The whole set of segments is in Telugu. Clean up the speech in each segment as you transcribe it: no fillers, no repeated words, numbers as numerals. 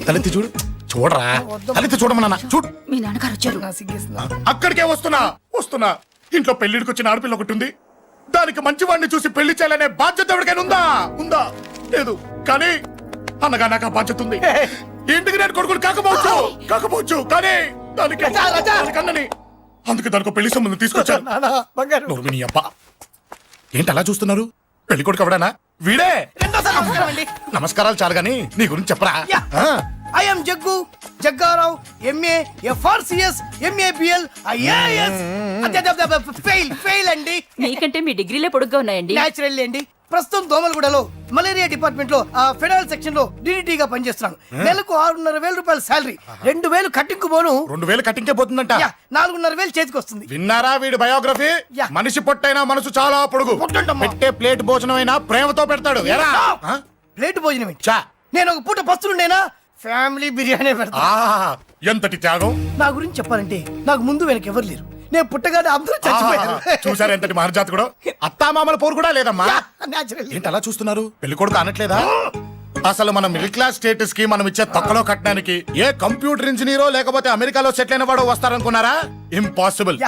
తలెత్తి చూడు. చూడరా, తలెత్తి చూడమన్నా. చూడు, మీ నాన్నగారు వచ్చారు. అక్కడికే వస్తున్నా. ఇంట్లో పెళ్లిడికి వచ్చిన ఆడపిల్ల ఒకటి ఉంది. దానికి మంచివాడిని చూసి పెళ్లి చేయాలనే బాధ్యత ఎవరికైనా ఉందా? లేదు. కానీ అన్నగా నాకు ఆ బాధ్యత ఉంది. ఇంటికి నేను కొడుకుని కాకపోవచ్చు కానీ దానికి అన్నని, అందుకే దానికి పెళ్లి సంబంధం తీసుకొచ్చాను. నీ అబ్బా ఏంటి అలా చూస్తున్నారు? పెళ్లి కొడుకు ఎవడానా? వీడే. నమస్కారాలు చాలు గాని నీ గురించి చెప్పరా. I am Jaggu, Jaggarao, MA, FRCS, MABL, IAS. Fail అండి. మీకంటే మీ డిగ్రీలే పొడుగ్గా ఉన్నాయండి. న్యాచురల్ అండి. ప్రస్తుతం దోమలగూడలో మలేరియా డిపార్ట్మెంట్ లో ఫెడరల్ సెక్షన్ లో DDT గా పనిచేస్తున్నాను. నెలకు 6,500 రూపాయల శాలరీ, 2,000 కట్టింగ్ పోను. 2,000 కట్టింకే పోతుందంట. 4,500 చేతికి వస్తుంది. విన్నారా వీడి బయోగ్రఫీ? మనిషి పొట్టైనా మనసు చాలా పొడుగు. పెట్టే ప్లేట్ భోజనం అయినా ప్రేమతో పెడతాడు. ప్లేట్ భోజనం ఏంటి? నేను ఒక పూట పస్తులుండేనా ఫ్యామిలీ బిర్యానీ పెడతా. ఎంతటి త్యాగం! నా గురించి చెప్పాలంటే నాకు ముందు వెనక ఎవరు లేరు. నేను పుట్టగానే అందరూ చచ్చిపోయారు. చూసారు ఎంతటి మహర్జాత్ కూడా. అత్తామామల పోరు కూడా లేదమ్మా. ఏంటి అలా చూస్తున్నారు? పెళ్లి కొడుకు అనట్లేదా? అసలు మన మిడిల్ క్లాస్ స్టేటస్ కి మనం ఇచ్చే తక్కువలో కట్టడానికి ఏ కంప్యూటర్ ఇంజనీరో లేకపోతే అమెరికాలో సెటిల్ అయిన వాడు వస్తారనుకున్నారా? ఇంపాసిబుల్.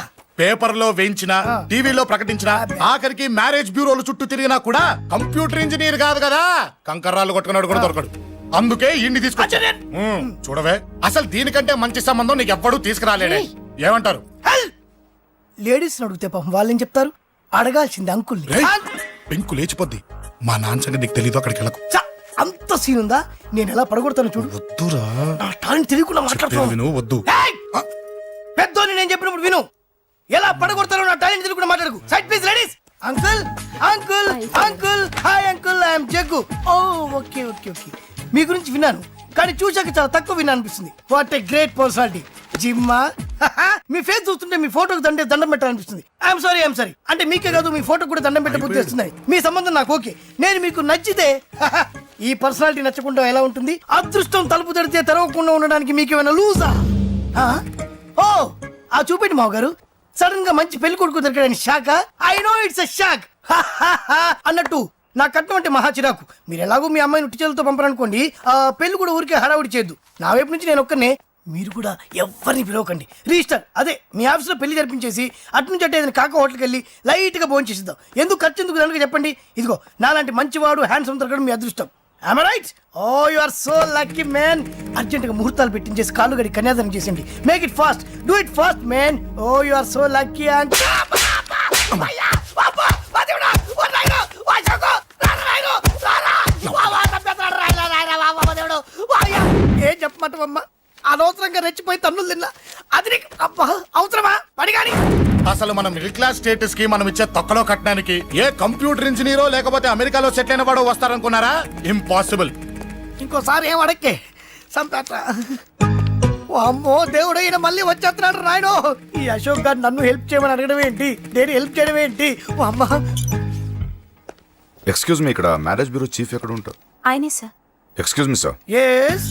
పేపర్ లో వేయించిన, టీవీలో ప్రకటించిన, ఆఖరికి మ్యారేజ్ బ్యూరోలు చుట్టూ తిరిగినా కూడా కంప్యూటర్ ఇంజనీర్ కాదు కదా, కంకర్రాలు కొట్టుకున్నాడు కూడా దొరకడు. అందుకే ఇండి తీసుకొచ్చా. చూడవే, అసలు దీనికంటే మంచి సంబంధం నీకు ఎవ్వడూ తీసుకురాలేడే. ఏమంటారు? లేడీస్ అడిగితే పాపం వాళ్ళేం చెప్తారు? అడగాల్సింది అంకుల్. పెంకు లేచిపోద్ది. మా నాన్న సంగతి నీకు తెలీదు. అక్కడికి వెళ్ళకు. అంత సీన్ ఉందా? నేను ఎలా పడగొడతాను చూడు. వద్దురా, నా టాలెంట్ తెలియకుండా మాట్లాడుతున్నాను. వద్దు. పెద్దోని నేను చెప్పినప్పుడు విను. ఎలా పడగొడతారో నా టాలెంట్ తెలియకుండా మాట్లాడకు. Side please ladies. Uncle uncle uncle hi uncle, I'm Jaggu. Oh okay okay okay. మీ గురించి విన్నాను కానీ చూశాక చాలా తక్కువ విన్నా అనిపిస్తుంది. What a great personality. జిమ్మా, మీ ఫేస్ చూస్తుంటే మీ ఫోటోకి దండం పెట్టాలనిపిస్తుంది. ఐఎమ్ సారీ అంటే మీకే కాదు, మీ ఫోటో కూడా దండం పెట్టే బుద్ధి వస్తున్నాయి. మీ సంబంధం నాకు ఓకే. నేను మీకు నచ్చితే ఈ పర్సనాలిటీ నచ్చకుండా ఎలా ఉంటుంది? అదృష్టం తలుపు తెరితే తెరవకుండా ఉండడానికి మీకేమైనా లూజా? ఓ ఆ చూపెట్టి మావ గారు. సడన్ గా మంచి పెళ్లి కొడుకు దొరికాడని shock. I know it's a shock అన్నట్టు నా కట్నం అంటే మహా చిరాకు. మీరు ఎలాగో మీ అమ్మాయిని ఉట్టిచేలతో పంపరనుకోండి, పెళ్లి కూడా ఊరికే హడావుడి చేయొద్దు. నా వైపు నుంచి నేను ఒక్కనే, మీరు కూడా ఎవరిని పిలవకండి. రిజిస్టర్ అదే మీ ఆఫీస్లో పెళ్లి జరిపించేసి అటు నుంచి అంటే ఏదైనా కాక హోటల్కి వెళ్ళి లైట్ గా భోజనం చేసిద్దాం. ఎందుకు ఖర్చు ఎందుకు దానికి చెప్పండి. ఇదిగో నాలాంటి మంచివాడు హ్యాండ్సమ్ దొరకడం మీ అదృష్టం. Am I right? Oh, you are so lucky, man. Urgent గా ముహూర్తాలు పెట్టించేసి కాళ్ళు గడి కన్యాదానం చేసేయండి. Make it fast, do it fast, man. Oh, you are so lucky. And ఏం చెప్పమంటావమ్మా? అనవసరంగా రెచ్చిపోయి తన్నులు తిన్నా. అది నీకు అవసరమా? పడిగాని అసలు మన మిడిల్ క్లాస్ స్టేటస్ కి మనం ఇచ్చే తక్కువలో కట్టడానికి ఏ కంప్యూటర్ ఇంజనీరో లేకపోతే అమెరికాలో సెటిల్ అయిన వాడు వస్తారనుకున్నారా? ఇంపాసిబుల్. ఇంకోసారి ఏం అడక్కే సంపేట. అమ్మో దేవుడు, ఈయన మళ్ళీ వచ్చేస్తున్నాడు రాయడు. ఈ అశోక్ గారు నన్ను హెల్ప్ చేయమని అడగడం ఏంటి, నేను హెల్ప్ చేయడం ఏంటి? అమ్మ ఎక్స్క్యూజ్ మీ, ఇక్కడ మ్యారేజ్ బ్యూరో చీఫ్ ఎక్కడ ఉంటారు? ఆయనే sir. Excuse me sir. Yes.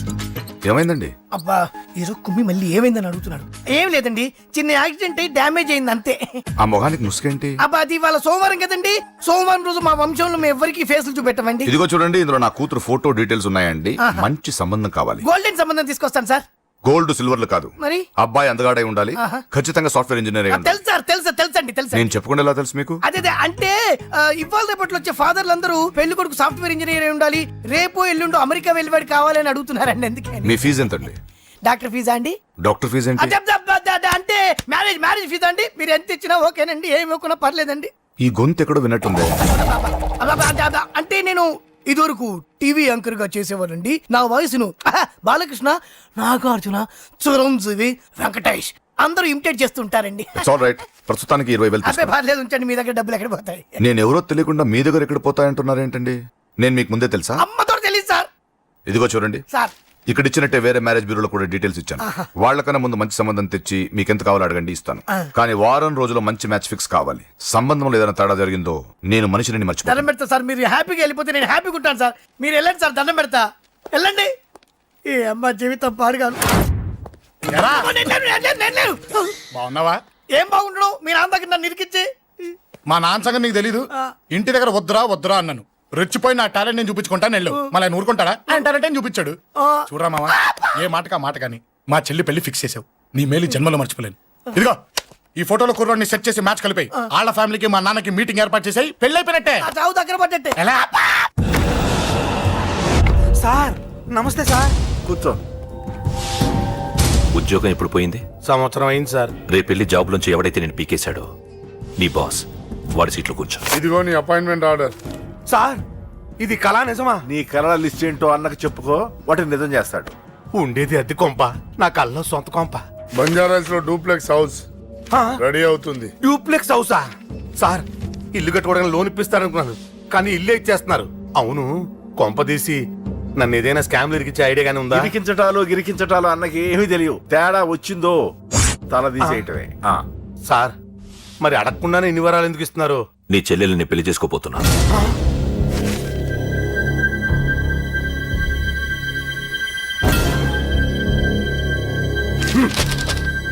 ఏమైందండి? అబ్బా ఈరోజు కుమ్మి మళ్ళీ ఏమైందని అడుగుతున్నాడు. ఏం లేదండి, చిన్న యాక్సిడెంట్ అయి డ్యామేజ్ అయింది అంతే. ఆ మొహానికి ముసుకేంటి? అబ్బా అది వాళ్ళ సోమవారం కదండి. సోమవారం రోజు మా వంశంలో మేము ఎవరికి ఫేసులు చూపెట్టమండి. ఇదిగో చూడండి, ఇందులో నా కూతురు ఫోటో డీటెయిల్స్ ఉన్నాయండి. మంచి సంబంధం కావాలి. గోల్డెన్ సంబంధం తీసుకొస్తాను సార్. గోల్డ్ సిల్వర్లు కాదు, మరి అబ్బాయి అందగాడై ఉండాలి. ఖచ్చితంగా సాఫ్ట్వేర్ ఇంజనీర్. తెలుసండి. నేను చెప్పకుండా ఎలా తెలుసు మీకు? అదే అంటే ఇవాళ రేపట్లో వచ్చే ఫాదర్లు అందరూ పెళ్లి కొడుకు సాఫ్ట్వేర్ ఇంజనీర్ అయి ఉండాలి, రేపు ఎల్లుండు అమెరికా వెళ్ళివాడు కావాలని అడుగుతున్నారండి. అందుకే. మీ ఫీజు ఎంతండి? డాక్టర్ ఫీజా అండి? డాక్టర్ ఫీజు ఏంటి? అంటే మ్యారేజ్ ఫీజా అండి. మీరు ఎంత ఇచ్చినా ఓకేనండి, ఏమి ఇవ్వకున్నా పర్లేదండి. ఈ గొంతు ఎక్కడో విన్నట్టుంది. అంటే నేను ఇదివరకు టీవీ యాంకర్ గా చేసేవాడండి. నా వయసును బాలకృష్ణ, నాగార్జున, చిరంజీవి, వెంకటేష్ అందరూ ఇమిటేట్ చేస్తుంటారండి. ప్రస్తుతానికి 20,000. పర్లేదు ఉంచండి, మీ దగ్గర డబ్బులు ఎక్కడ పోతాయి? నేను ఎవరో తెలియకుండా మీ దగ్గర ఎక్కడ పోతాయంటున్నారు ఏంటండి? నేను మీకు ముందే తెలుసా? అమ్మతో తెలియదు సార్. ఇదిగో చూడండి సార్, ఇక్కడ ఇచ్చినట్టే వేరే మ్యారేజ్ బ్యూరోలో కూడా డీటెయిల్స్ ఇచ్చాను. వాళ్ళకన్నా ముందు మంచి సంబంధం తెచ్చి మీకు ఎంత కావాలో అడగండి, ఇస్తాను. కానీ వారం రోజుల్లో మంచి మ్యాచ్ ఫిక్స్ కావాలి. సంబంధంలో ఏదైనా తేడా జరిగిందో నేను మనిషిని మర్చిపోతాను. దండం పెడతా సార్. మీరు హ్యాపీగా వెళ్ళిపోతే నేను హ్యాపీగా ఉంటాను సార్. మీరు వెళ్ళండి సార్, దండం పెడతా. వెళ్ళండి. ఈ అమ్మ జీవితం పాడుగాను. బాగున్నావా? ఏం బాగుండడం? మీ నాన్న దగ్గర నన్ను ఇరికిచ్చి. మా నాన్న సంగతి నీకు తెలీదు. ఇంటి దగ్గర వద్దురా అన్నాను. రెచ్చిపోయి నా టాలెంట్ నేను చూపించుకుంటాను. వెళ్ళు. మళ్ళీ ఆయన ఊరుకుంటాడా? ఆయన టాలెంట్ చూపించాడు. చూడరా మావా. ఏ మాటకా మాట కానీ మా చెల్లి పెళ్లి ఫిక్స్ చేసావు. నీ మేలు జన్మలో మర్చిపోలేను. ఇదిగో ఈ ఫోటోలో కుర్రాడిని సెట్ చేసి మ్యాచ్ కలిపాయి. వాళ్ళ ఫ్యామిలీకి మా నాన్నకి మీటింగ్ ఏర్పాటు చేసాయి. పెళ్లి అయిపోయినట్టే. ఆ చావు దగ్గర పడ్డట్టే. ఎలా? సార్ నమస్తే సార్. కూర్చో. ఉద్యోగం ఎప్పుడు పోయింది? సంవత్సరం అయింది సార్. రేపెళ్ళి జాబ్ నుంచి ఎవడైతే నేను పీకేశాడో నీ బాస్ వాడి సీట్లో కూర్చో. ఇదిగో నీ అపాయింట్మెంట్ ఆర్డర్. సార్ ఇది కళా నిజమా? నీ కలల లిస్ట్ ఏంటో అన్నకు చెప్పుకో, వాటిని నిజం చేస్తాడు. ఉండేది అద్దె కొంప, నా కళ్ళలో సొంత కొంప. బంజారాస్ లో డూప్లెక్స్ హౌస్ ఆ, రెడీ అవుతుంది. డూప్లెక్స్ హౌసా? సార్ ఇల్లు కట్టుకోవడానికి లోన్ ఇప్పిస్తారనుకున్నాను, కానీ ఇల్లే ఇచ్చేస్తున్నారు. అవును, కొంప తీసి నన్ను ఏదైనా స్కామ్ ఇరికిచ్చే ఐడియా గానీ ఉందా? గిరికించటాలు అన్నకి ఏమీ తెలియవు. తేడా వచ్చిందో తల తీసేయటమే. సార్ మరి అడగకుండానే ఇన్ని వరాలు ఎందుకు ఇస్తున్నారు? నీ చెల్లెల్ని పెళ్లి చేసుకోపోతున్నా.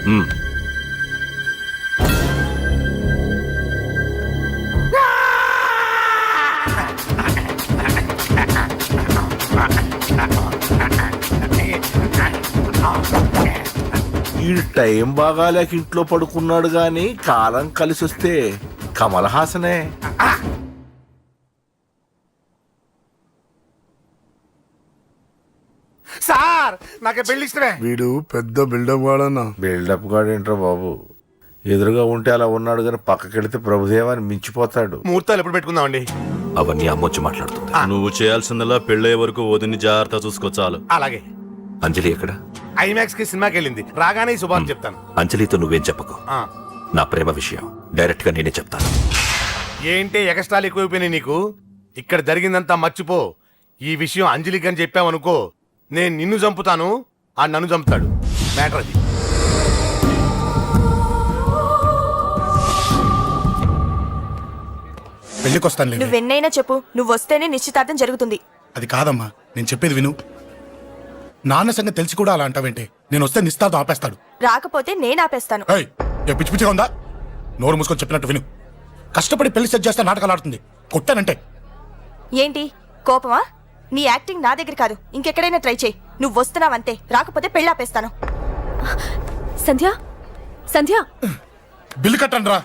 హ్మ్. ఈ టైం బాగాలేక ఇంట్లో పడుకున్నాడు గాని కాలం కలిసి వస్తే కమల్ హాసనే. సార్ నాకే పెళ్లి ఇష్టమే. వీడు పెద్ద బిల్డప్ వాడన్నా. బిల్డప్ గాడు ఏంట్రా బాబు, ఎదురుగా ఉంటే అలా ఉన్నాడు గాని పక్కకెడితే ప్రభుదేవాన్ని మించిపోతాడు. ముహూర్తాలు ఎప్పుడు పెట్టుకుందామండి? అవన్నీ అమ్మొచ్చి మాట్లాడుతుంది. నువ్వు చేయాల్సిందలా పెళ్ళయ్యే వరకు వదిని జాగ్రత్త చూసుకో చాలు. అలాగే. అంజలి ఎక్కడ? ఐమాక్స్ కి సినిమాకి వెళ్ళింది, రాగానే ఈ శుభాన్ని చెప్తాను. అంజలితో నువ్వేం చెప్పకు. ఆ. నా ప్రేమ విషయం డైరెక్ట్ గా నేనే చెప్తాను. ఏంటి ఎగస్ట్రాలు ఎక్కువైపోయినాయి నీకు? ఇక్కడ జరిగిందంతా మర్చిపో. ఈ విషయం అంజలికి అని చెప్పావనుకో, నేను నిన్ను చంపుతాను, ఆ నన్ను చంపుతాడు. మ్యాటర్ అది. పెళ్లికి వస్తాను. నువ్వెన్నైనా చెప్పు, నువ్వు వస్తేనే నిశ్చితార్థం జరుగుతుంది. అది కాదమ్మా, నేను చెప్పేది విను. నాన్న సంగతి తెలిసి కూడా అలా అంటావేంటి? నేను వస్తే నిస్తాతో ఆపేస్తాడు. రాకపోతే నేను ఆపేస్తాను. ఏయ్, ఏ పిచ్చి పిచ్చిగా ఉందా? నోరు మూసుకొని చెప్పినట్టు విను. కష్టపడి పెళ్లి సెట్ చేస్తే నాటకాలు ఆడుతుంది. కొట్టానంటే ఏంటి కోపమా? నీ యాక్టింగ్ నా దగ్గర కాదు, ఇంకెక్కడైనా ట్రై చేయి. నువ్వు వస్తున్నావంతే, రాకపోతే పెళ్ళి ఆపేస్తాను. సంధ్య సంధ్య బిల్లు కట్టండి రా.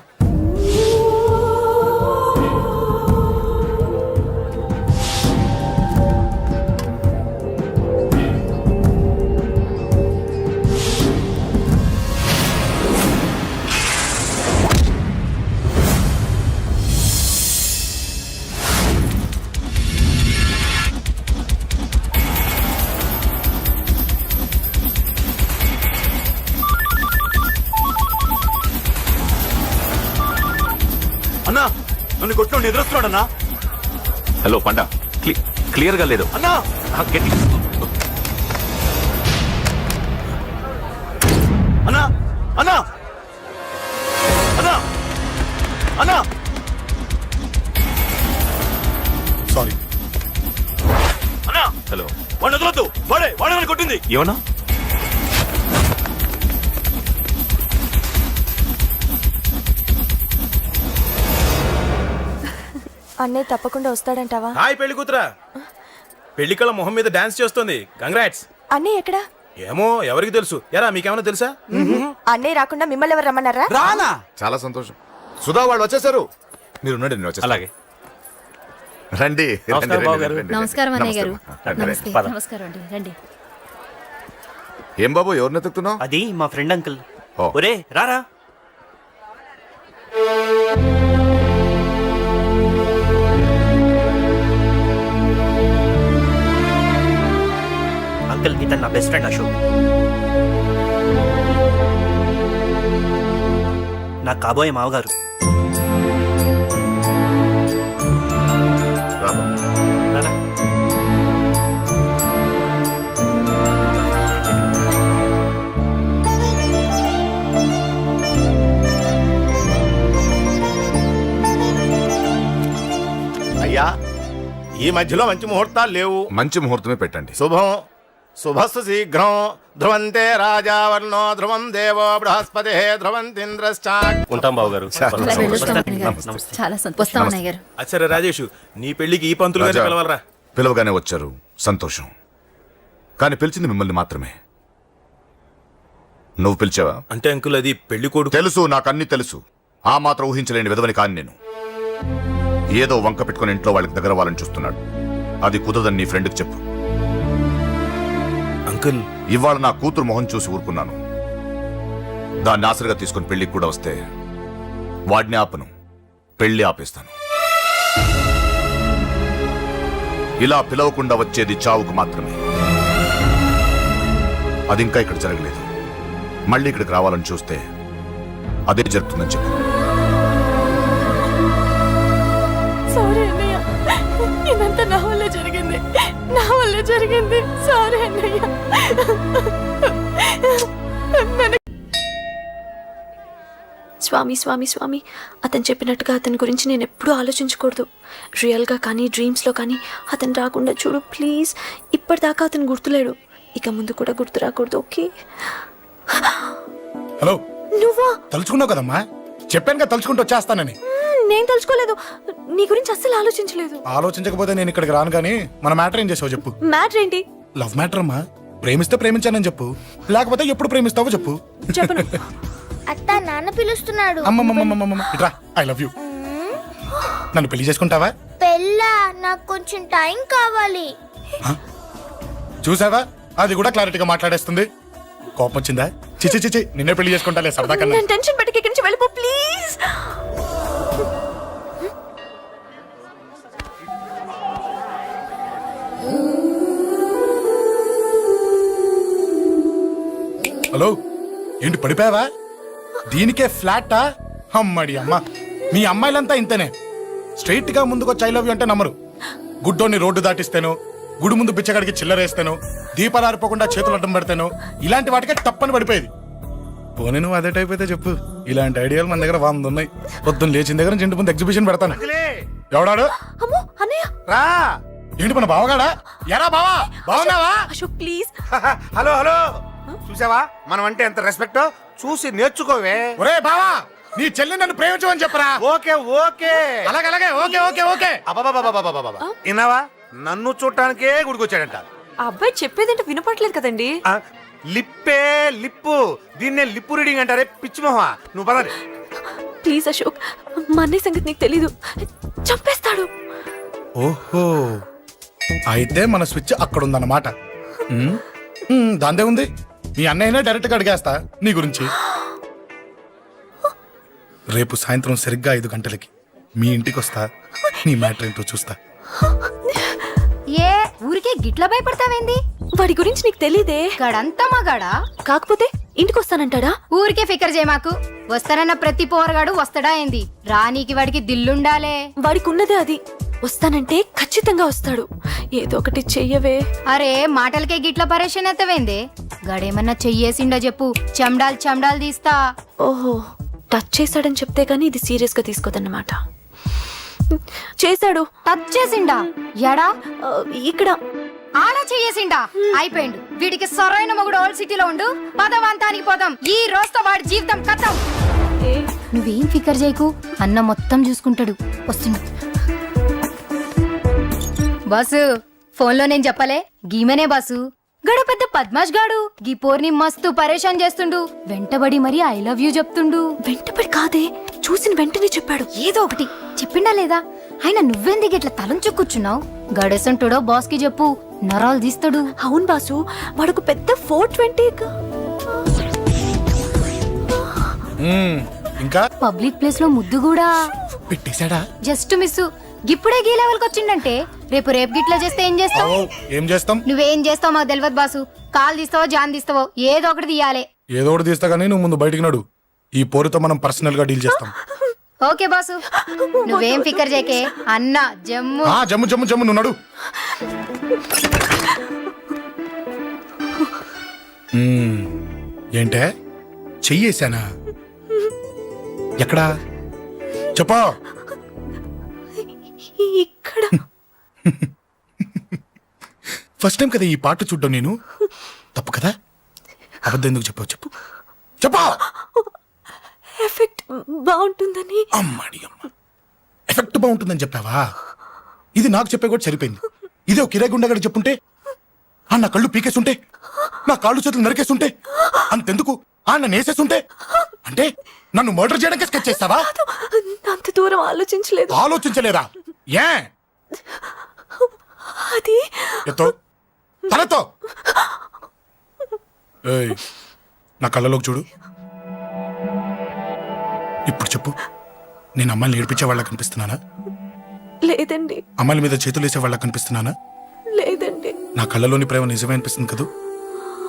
అన్నా నన్ను కొట్టు ఎదురొస్తున్నాడన్నా. హలో పండా, క్లియర్ గా లేదు. అన్నా గట్టి. అన్నా అన్నా అన్నా అన్నా సారీ. అన్నా హలో, వాడిని వదలొద్దు. వాడే నన్ను కొట్టింది. ఏమన్నా? అన్నయ్య తప్పకుండా వస్తాడంటావా? హాయ్ పెళ్లి కూతురా. పెళ్లి కళ మొహం మీద డాన్స్ చేస్తుంది. కంగ్రాట్స్. అన్నయ్య ఎక్కడా? ఏమో ఎవరికి తెలుసు. ఎరా మీకేమైనా తెలుసా? అన్నయ్య రాకుండా మిమ్మల్ని ఎవరు రమ్మన్నారా? రానా? చాలా సంతోషం. సుధా వాళ్ళు వచ్చేసారు. మీరు ఉండండి, నేను వచ్చేస్తాను. అలాగే. రండి. నమస్కారం బాబు గారు. నమస్కారం అన్నయ్య గారు. రండి, నమస్తే. రండి. నమస్కారం అండి, రండి. ఏం బాబు, ఎవరిని ఎత్తుకుతున్నావు? అది మా ఫ్రెండ్ అంకుల్. ఓ. ఒరే రారా. అంకుల్ ఇతను నా బెస్ట్ ఫ్రెండ్ అశోక్. నా కాబోయే మావగారు. రా బాబు. రారా. అయ్యా, ఈ మధ్యలో మంచి ముహూర్తాలు లేవు. మంచి ముహూర్తమే పెట్టండి. శుభం శుభస్సు శీఘ్రం. ధ్రువంతే రాజావర్ణో ధ్రువం దేవో బృహస్పతి ధ్రువంతింద్రశ్చా. ఉంటాం బాబు గారు. అలా వెళ్ళొస్తాం అన్నయ్య గారు. నమస్తే. చాలా సంతోషం అన్నయ్య గారు. అచ్చరే రాజేష్, నీ పెళ్లికి ఈ పంతులు గారిని రాజా, పిలవాలరా. పిలవగానే వచ్చారు, సంతోషం. కానీ పిలిచింది మిమ్మల్ని మాత్రమే. నువ్వు పిలిచావా? అంటే అంకుల్ అది పెళ్లి కొడుకు. తెలుసు, నాకన్నీ తెలుసు. ఆ మాత్రం ఊహించలేని విధవని కాని నేను. ఏదో వంక పెట్టుకుని ఇంట్లో వాళ్ళకి దగ్గర వాళ్ళని చూస్తున్నాడు. అది కుదరదని నీ ఫ్రెండ్కి చెప్పు. అంకుల్ ఇవాళ నా కూతురు మొహం చూసి ఊరుకున్నాను. దాన్ని ఆసరిగా తీసుకుని పెళ్లికి కూడా వస్తే వాడిని ఆపను, పెళ్లి ఆపేస్తాను. ఇలా పిలవకుండా వచ్చేది చావుకు మాత్రమే. అది ఇంకా ఇక్కడ జరగలేదు. మళ్ళీ ఇక్కడికి రావాలని చూస్తే అదే జరుగుతుందని చెప్పు. సారీ అన్నయ్య, ఇదంతా నా వల్ల జరిగింది. సారీ అన్నయ్య. స్వామి స్వామి స్వామి, అతను చెప్పినట్టుగా అతని గురించి నేను ఎప్పుడూ ఆలోచించకూడదు. రియల్గా కానీ డ్రీమ్స్లో కానీ అతను రాకుండా చూడు ప్లీజ్. ఇప్పటిదాకా అతను గుర్తులేడు, ఇక ముందు కూడా గుర్తు రాకూడదు. ఓకే. హలో, నువ్వా? తలుచుకున్నావు కదమ్మా, చెప్పాను కదా తలుచుకుంటూ వచ్చేస్తానని. నేను తలుచుకోలేదు, నీ గురించి అస్సలు ఆలోచించలేదు. ఆలోచించకపోతే నేను ఇక్కడికి రాను. కానీ మన మ్యాటర్ ఏం చేసావు చెప్పు. మ్యాటర్ ఏంటి? లవ్ మ్యాటర్ అమ్మా. ప్రేమిస్తే ప్రేమించానని చెప్పు, లేకపోతే ఎప్పుడు ప్రేమిస్తావో చెప్పు. చెప్పను. అత్త నాన్న పిలుస్తున్నాడు. అమ్మమ్మమ్మమ్మమ్మ ఇట్రా, ఐ లవ్ యూ. నన్ను పెళ్లి చేసుకుంటావా? పెళ్ళా? నాకు కొంచెం టైం కావాలి. చూసావా, అది కూడా క్లారిటీగా మాట్లాడేస్తుంది. కోపం వచ్చిందా? చిచి చిచి, నిన్నే పెళ్లి చేసుకుంటాలే సరదా కన్నా. నేను టెన్షన్ పెట్టి ఇక్కడి నుంచి వెళ్ళిపో ప్లీజ్. హలో, ఏంటి పడిపోయావా? దీనికే ఫ్లాటా? అమ్మడి అమ్మ, మీ అమ్మాయిలంతా ఇంతనే. స్ట్రైట్ గా ముందుకొచ్చి ఐ లవ్ యూ అంటే నమ్మరు. గుడ్డోని రోడ్డు దాటిస్తాను, గుడి ముందు బిచ్చగాడికి చిల్లరేస్తాను, దీపాలు ఆరిపోకుండా చేతులు అడ్డం పెడతాను, ఇలాంటి వాటికే తప్పని పడిపోయేది. పోనీ నువ్వు అదే టైప్ అయితే చెప్పు. ఇలాంటి ఐడియాలు మన దగ్గర 100 ఉన్నాయి. పొద్దున్న లేచిన దగ్గర నుంచి ఇంటి ముందు ఎగ్జిబిషన్ పెడతాను. ఎవడాడు? అమ్మో అన్నయ్య. రా. ఏంటి మన బావగాడా? ఎరా బావా, బావున్నావా? అశోక్ ప్లీజ్. హలో హలో, చూసావా మనం అంటే ఎంత రెస్పెక్ట్? చూసి నేర్చుకోవే. ఒరే బావా, నీ చెల్లి నన్ను ప్రేమించమని చెప్పరా. ఓకే ఓకే, అలాగే ఓకే ఓకే ఓకే. అబాబాబాబాబాబాబా, విన్నావా? నన్ను చూడటానికే గుడికొచ్చాడంట. ఆ అబ్బాయి చెప్పేదంటే వినపడలేదు కదండి. లిప్పే లిప్పు, దీన్నే లిప్పు రీడింగ్ అంటారే పిచ్చి మొహ. నువ్వు పదండి ప్లీజ్ అశోక్, మా అన్నయ్య సంగతి నీకు తెలీదు, చంపేస్తాడు. ఓహో, అయితే మన స్విచ్ అక్కడ ఉందన్నమాట. దాందే ఉంది. మీ అన్నయ్యనే డైరెక్ట్ గా అడిగేస్తా నీ గురించి. రేపు సాయంత్రం సరిగ్గా 5 గంటలకి మీ ఇంటికి వస్తా. నీ మ్యాటర్ ఏంటో చూస్తా. ఏ ఊరికే గిట్ల భయపడతావేంది? వాడి గురించి నీకు తెలీదే. గడంతా మగాడా? కాకపోతే ఇంటికి వస్తానంటాడా? ఊరికే ఫికర్ చేయమాకు. వస్తానన్న ప్రతి పోరగాడు వస్తాడా ఏంది? రానీకి వాడికి దిల్లుండాలే. వాడికి ఉన్నదే అది. వస్తానంటే ఖచ్చితంగా వస్తాడు. ఏదో ఒకటి చెయ్యవే. అరే మాటలకే గిట్ల పరేషన్ ఎత్తవేంది? గడేమన్నా చెయ్యేసిండో చెప్పు, చెమ్డాల్ తీస్తా. ఓహో, టచ్ చేశాడని చెప్తే గానీ ఇది సీరియస్ గా తీసుకోదన్నమాట. చేశాడు. టచ్ చేసిండా? ఎడా? ఇక్కడ. ఆడ చెయ్యేసిండా? అయిపోయిండు. వీడికి సరైన మొగుడు ఓల్డ్ సిటీలో ఉండు. పదవంతానికి పోదాం. ఈ రోజుతో వాడి జీవితం కథం. నువ్వేం ఫికర్ చేయకు, అన్న మొత్తం చూసుకుంటాడు. వస్తుండు. బాసు, ఫోన్లో నేను చెప్పలే, గీమనే బాసు. గడ పెద్ద పద్మాష్ గాడు గీ పోర్ని మస్తు పరేషాన్ చేస్తుండు. వెంటబడి మరి ఐ లవ్ యూ చెప్తుండు. వెంటబడి కాదే, చూసిన వెంటనే చెప్పాడు. ఏదో ఒకటి చెప్పిండా లేదా? ఆయన నువ్వెందుకు ఇట్లా తలంచు కూర్చున్నావు? గడేసంటుడో బాస్ కి చెప్పు, నరాలు తీస్తాడు. అవును బాసు, వాడుకు పెద్ద 420. ఇంకా పబ్లిక్ ప్లేస్ లో ముద్దు కూడా పెట్టేశాడా? Just miss. ఇప్పుడే గీ లెవెల్కి వచ్చిండంటే రేపు గిట్లా చేస్తే ఏం చేస్తావు? ఏం చేస్తాం? నువ్వేం చేస్తావు మాకు తెలియదు బాసు. కాల్ తీస్తావో జాన్ తీస్తావో ఏదో ఒకటి తీయాలి. ఏదో ఒకటి తీస్తా గానీ నువ్వు ముందు బయటికి నడు. ఈ పోరుతో మనం పర్సనల్ గా డీల్ చేస్తాం. ఓకే బాసు, నువ్వేం ఫికర్ చేకే. అన్న జమ్ము. జమ్ము జమ్ము జమ్ము, నువ్వు నడు. ఏంటే చెయ్యేశానా? ఎక్కడా చెప్పా? ఇక్కడ. ఫస్ట్ టైం కదా ఈ పాట చూడ్డం నేను. తప్పు కదా? అబద్ధం ఎందుకు చెప్పావు చెప్పు. చెప్పా. ఎఫెక్ట్ బాగుంటుందని. అమ్మాడి అమ్మ, ఎఫెక్ట్ బాగుంటుందని చెప్పావా? ఇది నాకు చెప్పే కూడా సరిపోయింది. ఇదే కిరాయి గుండెగాడు చెప్పుంటే, నా కళ్ళు పీకేస్తుంటే, నా కాళ్ళు చేతులు నరికేస్తుంటే, అంతెందుకు నన్ను వేసేస్తుంటే అంటే నన్ను మర్డర్ చేయడానికి స్కెచ్ చేస్తావా? అంత దూరం ఆలోచించలేదు. ఆలోచించలేదా? ఏ అది ఎత్తో తలతో ఏయ్, నా కళ్ళలోకి చూడు. ఇప్పుడు చెప్పు, నేను అమ్మాయిని ఏడిపించే వాళ్ళ కనిపిస్తున్నానా? లేదండి. అమ్మాయిల మీద చేతులు వేసే వాళ్ళ కనిపిస్తున్నానా? లేదండి. నా కళ్ళలోని ప్రేమ నిజమే అనిపిస్తుంది కదూ?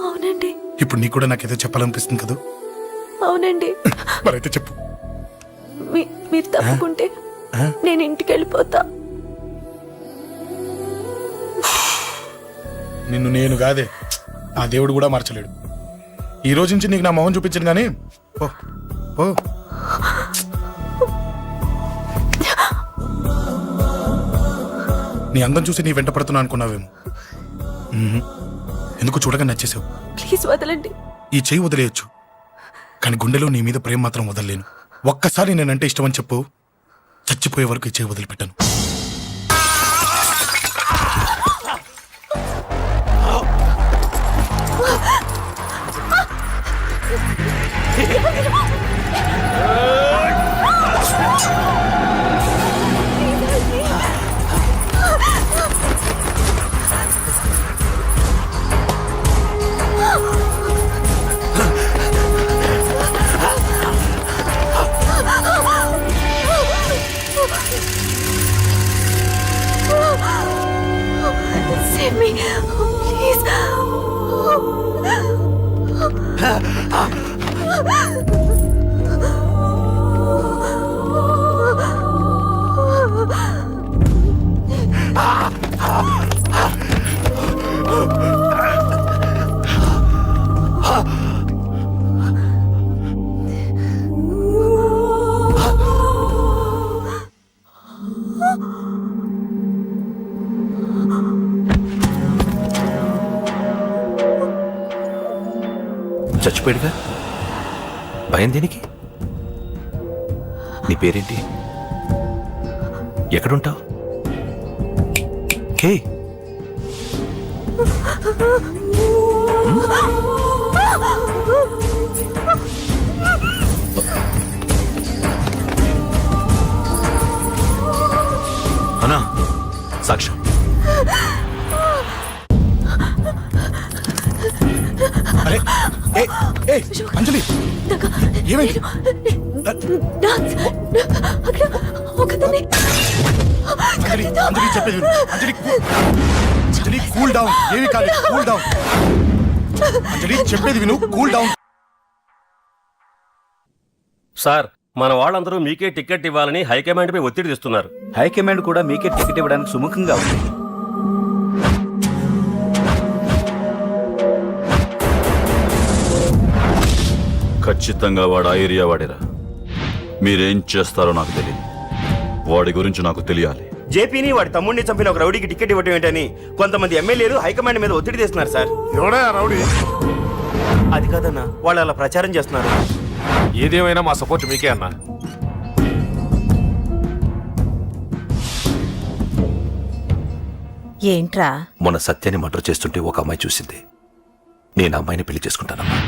అవునండి. ఇప్పుడు నీకు కూడా నాకేదో చెప్పాలనిపిస్తుంది కదూ? అవునండి. మరైతే చెప్పు. మీరు తప్పుకుంటే నేను ఇంటికి వెళ్ళిపోతా. నిన్ను నేను కాదే, ఆ దేవుడు కూడా మార్చలేడు. ఈ రోజు నుంచి నీకు నా మొహం చూపించను కానీ ఓ ఓ నీ అందం చూసి నీ వెంట పడుతున్నా అనుకున్నావేమో. ఎందుకు చూడగా నచ్చేసావు. ప్లీజ్ వదలండి. ఈ చెయ్యి వదిలేయచ్చు, కానీ గుండెలో నీ మీద ప్రేమ మాత్రం వదలలేను. ఒక్కసారి నేనంటే ఇష్టం అని చెప్పు, చచ్చిపోయే వరకు ఈ చెయ్యి వదిలిపెట్టాను. Save me, please. చచ్చిపోయాడుగా, భయం దేనికి? నీ పేరేంటి? ఎక్కడుంటావు? హే, అన్నా సాక్ష్యం. అరే ఏ ఏ అంజలి, ఏమైంది? అంజలి అంజలి చెప్పేది విను. అంజలి అంజలి కూల్ డౌన్. ఏమి కాలేదు, కూల్ డౌన్. అంజలి చెప్పేది విను, కూల్ డౌన్. సార్, మన వాళ్ళందరూ మీకే టికెట్ ఇవ్వాలని హైకమాండ్ పై ఒత్తిడి తెస్తున్నారు. హైకమాండ్ కూడా మీకే టికెట్ ఇవ్వడానికి సుముఖంగా ఉంది. ఖచ్చితంగా వాడు ఆ ఏరియా వాడేరా. మీరేం చేస్తారో నాకు తెలియదు, వాడి గురించి నాకు తెలియాలి. జేపీని వాడి తమ్ముడిని చంపిన ఒక రౌడీకి టికెట్ ఇవ్వటం ఏంటని కొంతమంది ఎమ్మెల్యేలు హైకమాండ్ మీద ఒత్తిడి తెస్తున్నారు సార్. ఎవడా రౌడీ? అది కాదన్నా, వాళ్ళు అలా ప్రచారం చేస్తున్నారు. ఏదేమైనా మా సపోర్ట్ మీకే అన్నా. ఏంట్రా? మొన్న సత్యాన్ని మర్డర్ చేస్తుంటే ఒక అమ్మాయి చూసింది. నేను ఆ అమ్మాయిని పెళ్లి చేసుకుంటానమ్మా.